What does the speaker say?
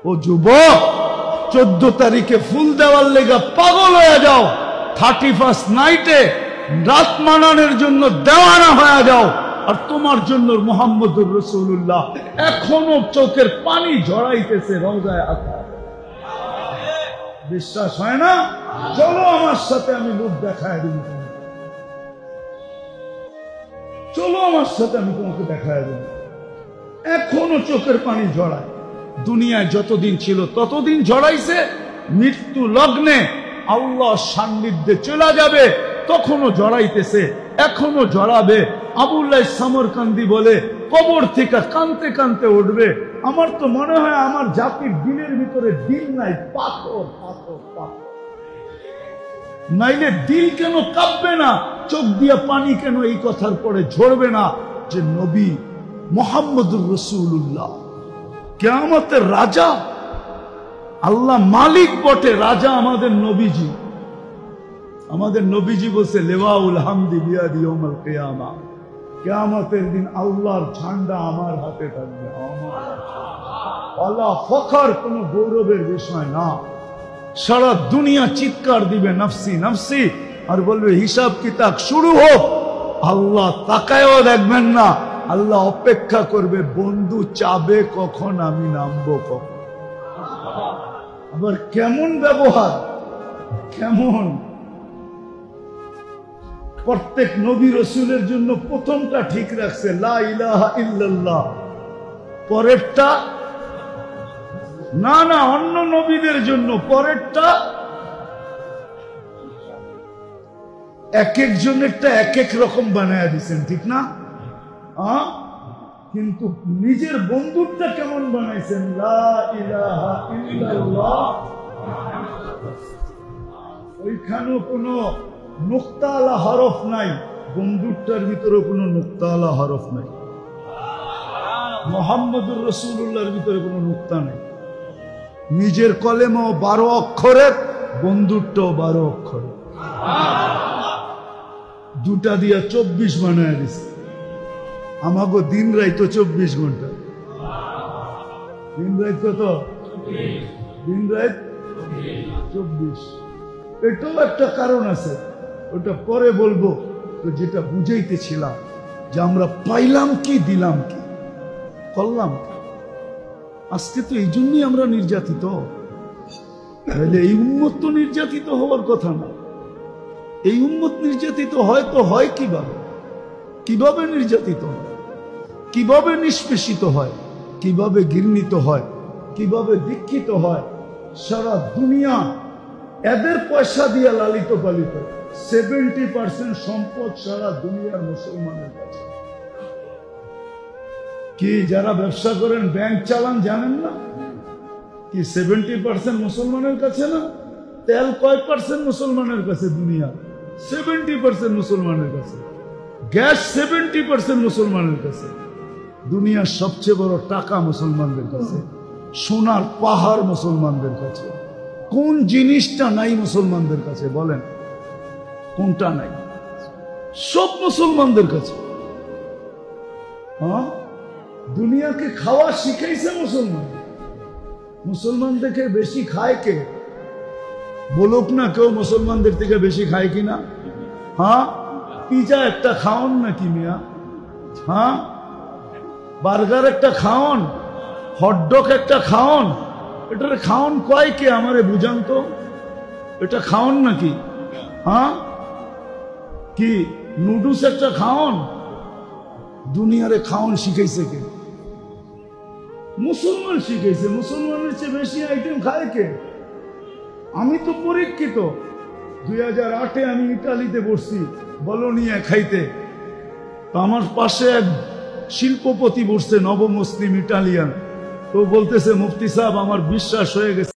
ও যুবক, 14 তারিখে ফুল দেওয়ার লেগা পাগল হয়ে যাও, 31 নাইটে রাত মানানোর জন্য দেওয়ানা হয়ে যাও, আর তোমার জন্য মুহাম্মদুর রাসূলুল্লাহ এখনো চোখের পানি ঝরাইতেছে রওজায়ে আতা। বিশ্বাস হয় না? চলো আমার সাথে, আমি লোক দেখায় দিব। চলো আমার সাথে, আমি তোমাকে দেখায় দেব। এখনো চোখের পানি ঝরায়। দুনিয়ায় যতদিন ছিল ততদিন ঝরাইছে। মৃত্যু লগ্নে আল্লাহ সান্নিধ্যে চলে যাবে, তখনও ঝরাইতেছে, এখনো ঝরাবে। আবুল্লাহ সামরকান্দি বলে, কবর থেকে কানতে কানতে উঠবে। আমার তো মনে হয় আমার জাতির দিলের ভিতরে দিল নাই, পাথর পাথর পাথর। নাইলে দিল কেন কাঁপবে না, চোখ দিয়া পানি কেন এই কথার পরে ঝরবে না যে নবী মুহাম্মদুর রাসূলুল্লাহ কিয়ামতের রাজা। আল্লাহ মালিক বটে, রাজা আমাদের নবীজি। আমাদের নবীজি বলছে, লিওয়াউল হামদি বিয়াদি ইয়াউমাল কিয়ামা, কিয়ামতের দিন আল্লাহর ঝান্ডা আমার হাতে থাকবে। আল্লাহ ফখর, কোন গৌরবের বিষয় না। সারা দুনিয়া চিৎকার দিবে নফসি নফসি, আর বলবে হিসাব কিতাব শুরু হোক। আল্লাহ তাকায়ও দেখবেন না, আল্লাহ অপেক্ষা করবে, বন্ধু চাবে কখন আমি নামবো কখন। আবার কেমন ব্যবহার, কেমন! প্রত্যেক নবী রাসূলের জন্য প্রথমটা ঠিক রাখছে, লা ইলাহা ইল্লাল্লাহ। পরেরটা না, না, অন্য নবীদের জন্য পরেরটা। এক একজনেরটা এক এক রকম বানায় দিচ্ছেন, ঠিক না? কিন্তু নিজের বন্ধুরটা কেমন বানাইছেন, লা ইলাহা ইল্লাল্লাহ। ওইখানেও কোনো নুক্তাওয়ালা হরফ নাই, বন্ধুরটার ভিতরে কোনো নুক্তাওয়ালা হরফ নাই। মুহাম্মদুর রাসূলুল্লাহর ভিতরে কোনো নুক্তা নাই। নিজের কলেমাও 12 অক্ষরের, বন্ধুরটাও 12 অক্ষরের। দুটা দিয়া 24 বানায় দিছে। আমাগো দিন রাইতো 24 ঘন্টা। দিন রাইতো তো দিন রাত 24। এটাও একটা কারণ আছে, ওটা পরে বলবো। তো যেটা বুঝাইতেছিলাম যে আমরা পাইলাম কি, দিলাম কি, করলাম কি। আজকে তো এই জন্যই আমরা নির্যাতিত। তাহলে এই উম্মত তো নির্যাতিত হওয়ার কথা না। এই উম্মত নির্যাতিত হয় তো হয় কিভাবে? কিভাবে নির্যাতিত হয়, কিভাবে নিষ্পেষিত হয়, কিভাবে ঘৃণিত হয়, কিভাবে দীক্ষিত হয়। সারা দুনিয়া এদের পয়সা দিয়ে লালিত পালিত। 70% সম্পদ সারা দুনিয়ার মুসলমানের কাছে। কি যারা ব্যবসা করেন, ব্যাংক চালান, জানেন না কি 70% মুসলমানের কাছে না? তেল কয় পার্সেন্ট মুসলমানের কাছে? দুনিয়া 70% মুসলমানের কাছে। গ্যাস 70% মুসলমানের কাছে। দুনিয়ার সবচেয়ে বড় টাকা মুসলমানদের কাছে। সোনার পাহাড় মুসলমানদের কাছে। কোন জিনিসটা নাই মুসলমানদের কাছে? বলেন কোনটা নাই? সব মুসলমানদের কাছে। হ্যাঁ, দুনিয়াকে খাওয়া শিখাইছে মুসলমান। মুসলমানদেরকে বেশি খায় কে? বলুক না কেউ মুসলমানদের থেকে বেশি খায় কিনা। হ্যাঁ, পিজা একটা খাওন নাকি মিয়া? হ্যাঁ, বার্গার একটা খাওন, হটডগ একটা খাওন। এটার খাওন কয় কে? আমারে বুঝান তো, এটা খাওন নাকি? হ্যাঁ, কি নুডলস একটা খাওন? দুনিয়ারে খাওন শিখাইছে কে? মুসলমান শিখাইছে। মুসলমানের চেয়ে বেশি আইটেম খায় কে? আমি তো পরীক্ষিত। 2008-এ আমি ইটালিতে বসছি বলোনিয়া খাইতে। তো আমার পাশে এক শিল্পপতি বসছে, নবমুসলিম ইটালিয়ান। তো বলতেছে, মুফতি সাহেব আমার বিশ্বাস হয়ে গেছে